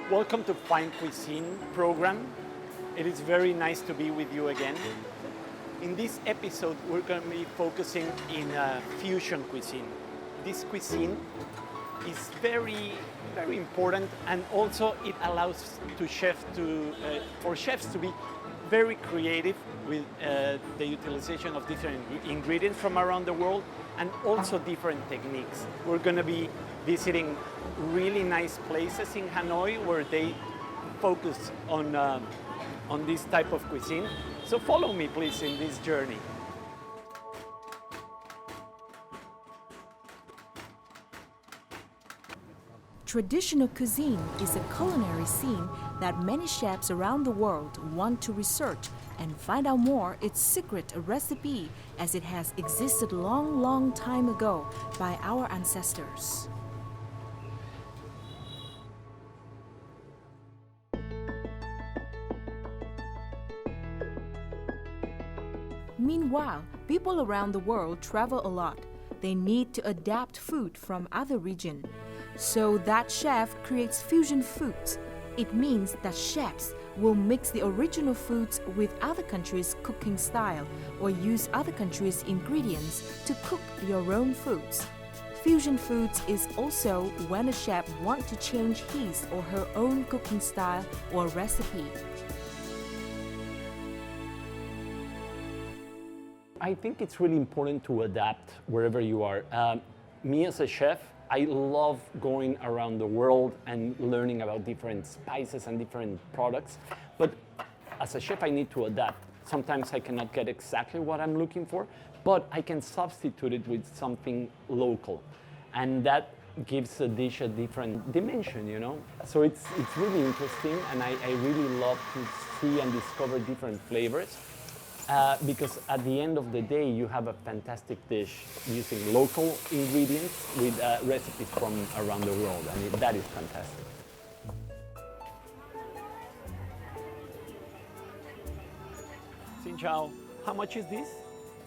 Welcome to Fine Cuisine program. It is very nice to be with you again. In this episode, we're going to be focusing in fusion cuisine. This cuisine is very important, and also it allows for chefs to be very creative with the utilization of different ingredients from around the world and also different techniques. We're going to be visiting really nice places in Hanoi where they focus on this type of cuisine. So follow me, please, in this journey. Traditional cuisine is a culinary scene that many chefs around the world want to research and find out more its secret recipe, as it has existed long time ago by our ancestors. Meanwhile, people around the world travel a lot. They need to adapt food from other regions. So that chef creates fusion foods. It means that chefs will mix the original foods with other countries' cooking style or use other countries' ingredients to cook your own foods. Fusion foods is also when a chef wants to change his or her own cooking style or recipe. I think it's really important to adapt wherever you are. Me as a chef, I love going around the world and learning about different spices and different products. But as a chef, I need to adapt. Sometimes I cannot get exactly what I'm looking for, but I can substitute it with something local. And that gives a dish a different dimension, you know? So it's really interesting, and I really love to see and discover different flavors. Because at the end of the day, you have a fantastic dish using local ingredients with recipes from around the world, and that is fantastic. Xin chào. How much is this?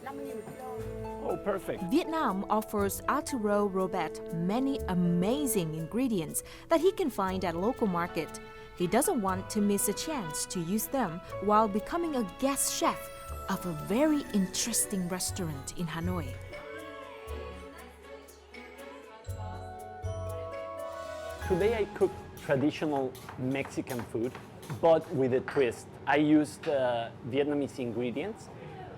5.000 kg. Oh, perfect. Vietnam offers Arturo Robert many amazing ingredients that he can find at a local market. He doesn't want to miss a chance to use them while becoming a guest chef of a very interesting restaurant in Hanoi. Today I cook traditional Mexican food, but with a twist. I used Vietnamese ingredients.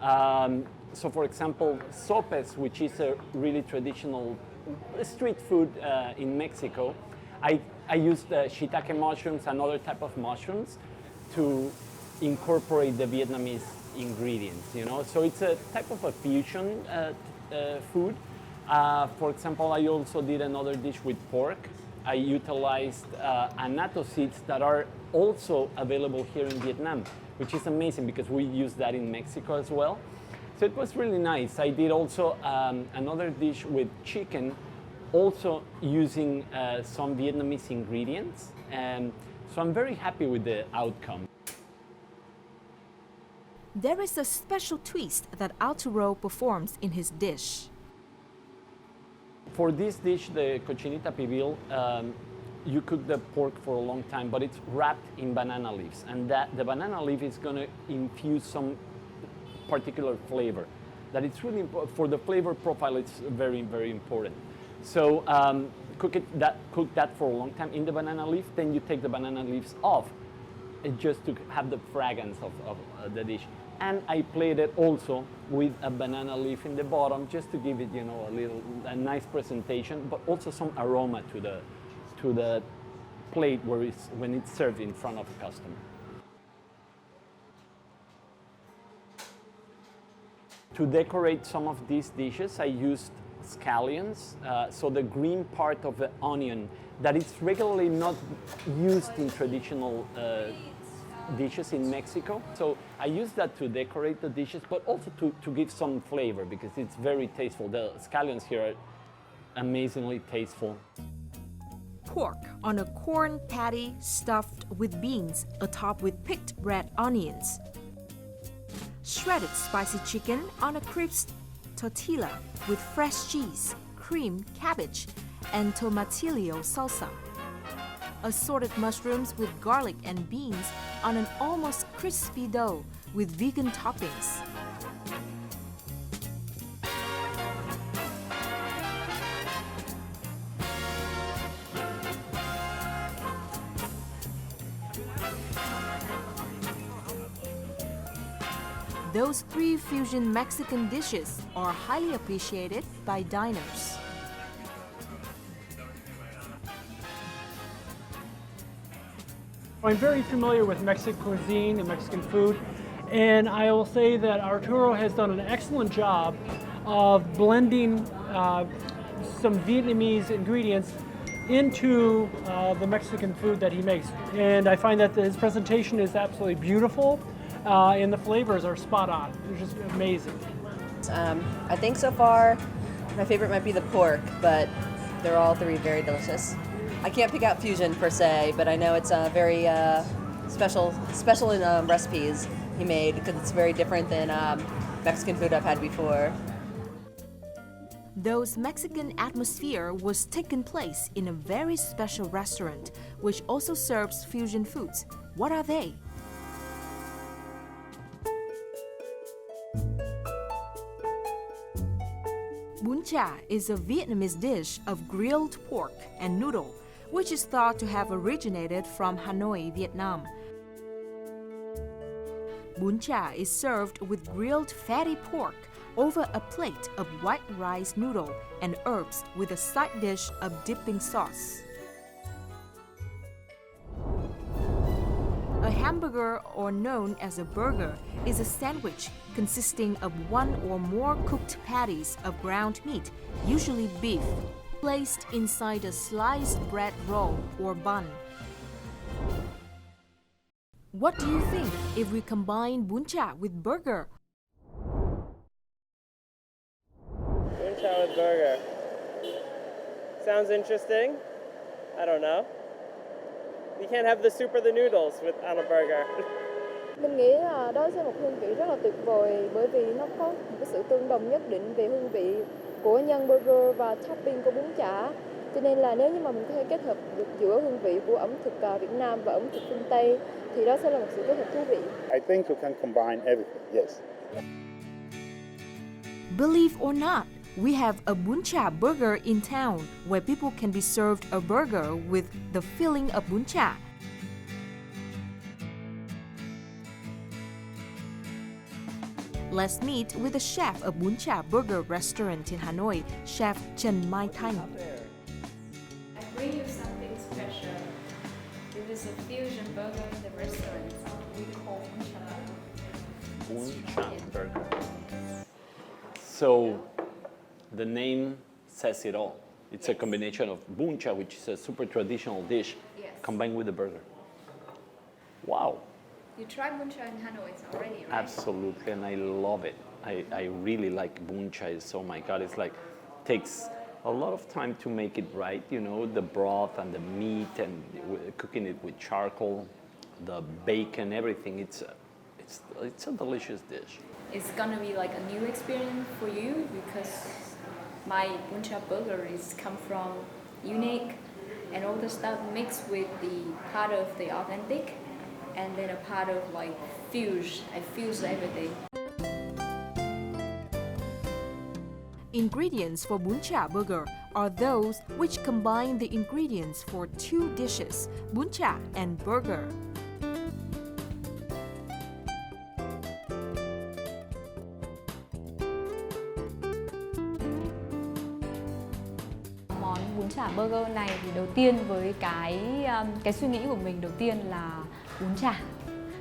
So for example, sopes, which is a really traditional street food in Mexico, I used shiitake mushrooms and other type of mushrooms to incorporate the Vietnamese ingredients, you know. So it's a type of a fusion food. For example, I also did another dish with pork. I utilized annatto seeds that are also available here in Vietnam, which is amazing because we use that in Mexico as well. So it was really nice. I did also another dish with chicken, also using some Vietnamese ingredients. And so I'm very happy with the outcome. There is a special twist that Arturo performs in his dish. For this dish, the cochinita pibil, you cook the pork for a long time, but it's wrapped in banana leaves, and the banana leaf is going to infuse some particular flavor. That it's really for the flavor profile. It's very important. So cook that for a long time in the banana leaf. Then you take the banana leaves off, just to have the fragrance of the dish. And I played it also with a banana leaf in the bottom, just to give it, you know, a nice presentation, but also some aroma to the plate when it's served in front of a customer. To decorate some of these dishes, I used scallions, so the green part of the onion that is regularly not used in traditional dishes in Mexico. So I use that to decorate the dishes, but also to give some flavor, because it's very tasteful. The scallions here are amazingly tasteful. Pork on a corn patty stuffed with beans, atop with picked red onions. Shredded spicy chicken on a crisp tortilla with fresh cheese, cream, cabbage, and tomatillo salsa. assorted mushrooms with garlic and beans on an almost crispy dough with vegan toppings. Those three fusion Mexican dishes are highly appreciated by diners. I'm very familiar with Mexican cuisine and Mexican food, and I will say that Arturo has done an excellent job of blending some Vietnamese ingredients into the Mexican food that he makes. And I find that his presentation is absolutely beautiful, and the flavors are spot on. They're just amazing. I think so far my favorite might be the pork, but they're all three very delicious. I can't pick out fusion per se, but I know it's a very special in recipes he made because it's very different than Mexican food I've had before. Those Mexican atmosphere was taken place in a very special restaurant, which also serves fusion foods. What are they? Bún chả is a Vietnamese dish of grilled pork and noodle, which is thought to have originated from Hanoi, Vietnam. Bún chả is served with grilled fatty pork over a plate of white rice noodle and herbs with a side dish of dipping sauce. A hamburger, or known as a burger, is a sandwich consisting of one or more cooked patties of ground meat, usually beef, placed inside a sliced bread roll or bun. What do you think if we combine bún chả with burger? Bún chả with burger. Sounds interesting. I don't know. You can't have the soup or the noodles on a burger. Mình nghĩ là đó sẽ một hương vị rất là tuyệt vời bởi vì nó có một cái sự tương đồng nhất định về hương vị của nhân burger và topping của bún chả. Cho nên là nếu như mà mình có thể kết hợp được giữa hương vị của ẩm thực Việt Nam và ẩm thực phương Tây thì đó sẽ là một sự kết hợp thú vị. I think you can combine everything, yes. Believe or not, we have a bún chả burger in town where people can be served a burger with the filling of bún chả. Let's meet with the chef of Bún Chả Burger restaurant in Hanoi, Chef Trần Mai Thanh. I bring you something special. It is a fusion burger in the restaurant. We call Bún chả burger. So the name says it all. It's a combination of bún chả, which is a super traditional dish, Yes. combined with the burger. Wow. You tried bún chả in Hanoi already, right? Absolutely, and I love it. I really like bún chả. So, oh my God, it's like, takes a lot of time to make it right, you know, the broth and the meat and cooking it with charcoal, the bacon, everything. It's a delicious dish. It's gonna be like a new experience for you because my bún chả burger is come from unique and all the stuff mixed with the part of the authentic and then a part of like fuse. I fuse everything. Ingredients for bún chả burger are those which combine the ingredients for two dishes, bún chả and burger. Món bún chả burger này thì đầu tiên với cái suy nghĩ của mình đầu tiên là bún chả.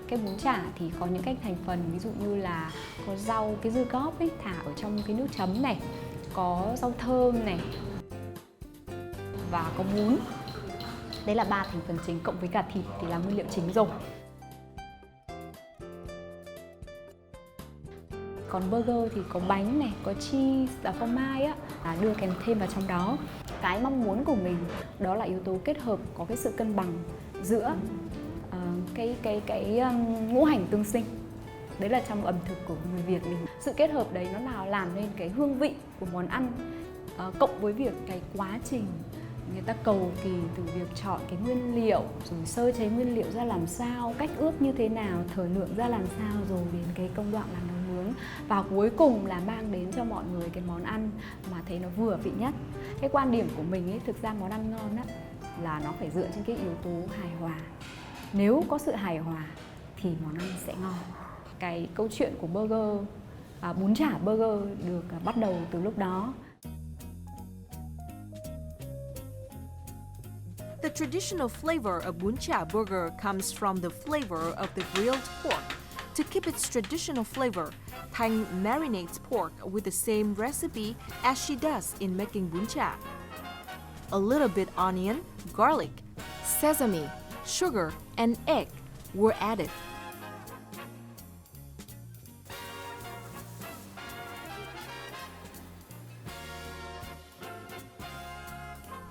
Cái bún chả thì có những cái thành phần ví dụ như là có rau cái dưa góp ấy thả ở trong cái nước chấm này, có rau thơm này và có bún. Đấy là 3 thành phần chính cộng với cả thịt thì là nguyên liệu chính rồi. Còn burger thì có bánh này, có cheese và phô mai á, đưa kèm thêm vào trong đó. Cái mong muốn của mình đó là yếu tố kết hợp có cái sự cân bằng giữa cái ngũ hành tương sinh. Đấy là trong ẩm thực của người Việt mình. Sự kết hợp đấy nó nào làm nên cái hương vị của món ăn cộng với việc cái quá trình người ta cầu kỳ từ việc chọn cái nguyên liệu, rồi sơ chế nguyên liệu ra làm sao, cách ướp như thế nào, thời lượng ra làm sao, rồi đến cái công đoạn làm nấu nướng, và cuối cùng là mang đến cho mọi người cái món ăn mà thấy nó vừa vị nhất. Cái quan điểm của mình ấy, thực ra món ăn ngon á là nó phải dựa trên cái yếu tố hài hòa. Nếu có sự hài hòa thì món ăn sẽ ngon. Cái câu chuyện của burger, bún chả burger được bắt đầu từ lúc đó. The traditional flavor of bún chả burger comes from the flavor of the grilled pork. To keep its traditional flavor, Thanh marinates pork with the same recipe as she does in making bún chả. A little bit onion, garlic, sesame, sugar, and egg were added.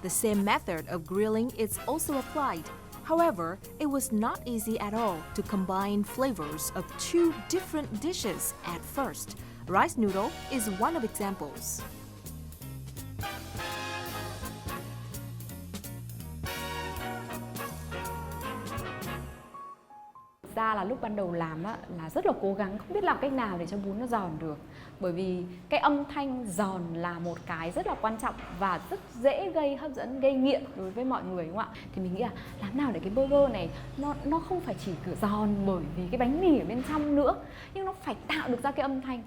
The same method of grilling is also applied. However, it was not easy at all to combine flavors of two different dishes at first. Rice noodle is one of examples. Ra là lúc ban đầu làm á, là rất là cố gắng, không biết làm cách nào để cho bún nó giòn được. Bởi vì cái âm thanh giòn là một cái rất là quan trọng và rất dễ gây hấp dẫn, gây nghiện đối với mọi người, đúng không ạ? Thì mình nghĩ là làm nào để cái burger này nó không phải chỉ kiểu giòn bởi vì cái bánh mì ở bên trong nữa, nhưng nó phải tạo được ra cái âm thanh.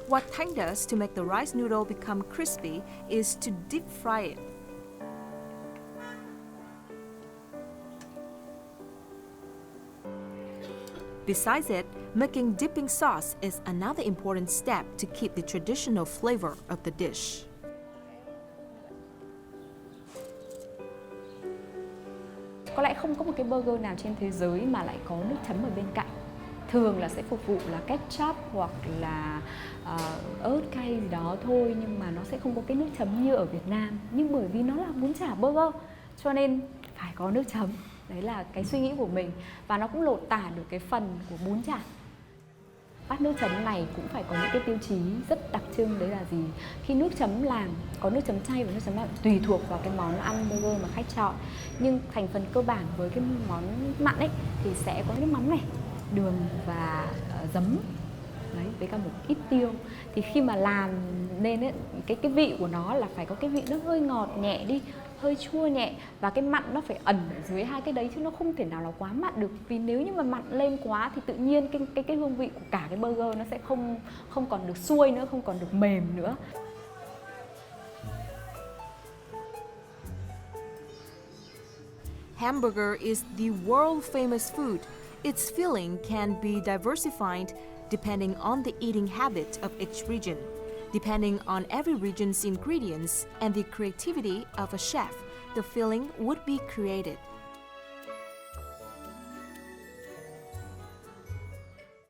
What Thanh does to make the rice noodle become crispy is to deep fry it. Besides it, making dipping sauce is another important step to keep the traditional flavor of the dish. Có lẽ không có một cái burger nào trên thế giới mà lại có nước chấm ở bên cạnh. Thường là sẽ phục vụ là ketchup hoặc là ớt cay gì đó thôi, nhưng mà nó sẽ không có cái nước chấm như ở Việt Nam. Nhưng bởi vì nó là bún chả burger cho nên phải có nước chấm. Đấy là cái suy nghĩ của mình, và nó cũng lột tả được cái phần của bún chả. Bát nước chấm này cũng phải có những cái tiêu chí rất đặc trưng, đấy là gì? Khi nước chấm làm, có nước chấm chay và nước chấm mặn tùy thuộc vào cái món ăn burger mà khách chọn. Nhưng thành phần cơ bản với cái món mặn ấy thì sẽ có nước mắm này, đường và giấm. Đấy, với cả một ít tiêu. Thì khi mà làm nên ấy, cái vị của nó là phải có cái vị nó hơi ngọt nhẹ đi, hơi chua nhẹ, và cái mặn nó phải ẩn ở dưới hai cái đấy, chứ nó không thể nào là quá mặn được. Vì nếu như mà mặn lên quá thì tự nhiên cái hương vị của cả cái burger nó sẽ không còn được xuôi nữa, không còn được mềm nữa. Hamburger is the world famous food. Its filling can be diversified depending on the eating habit of each region. Depending on every region's ingredients and the creativity of a chef, the filling would be created.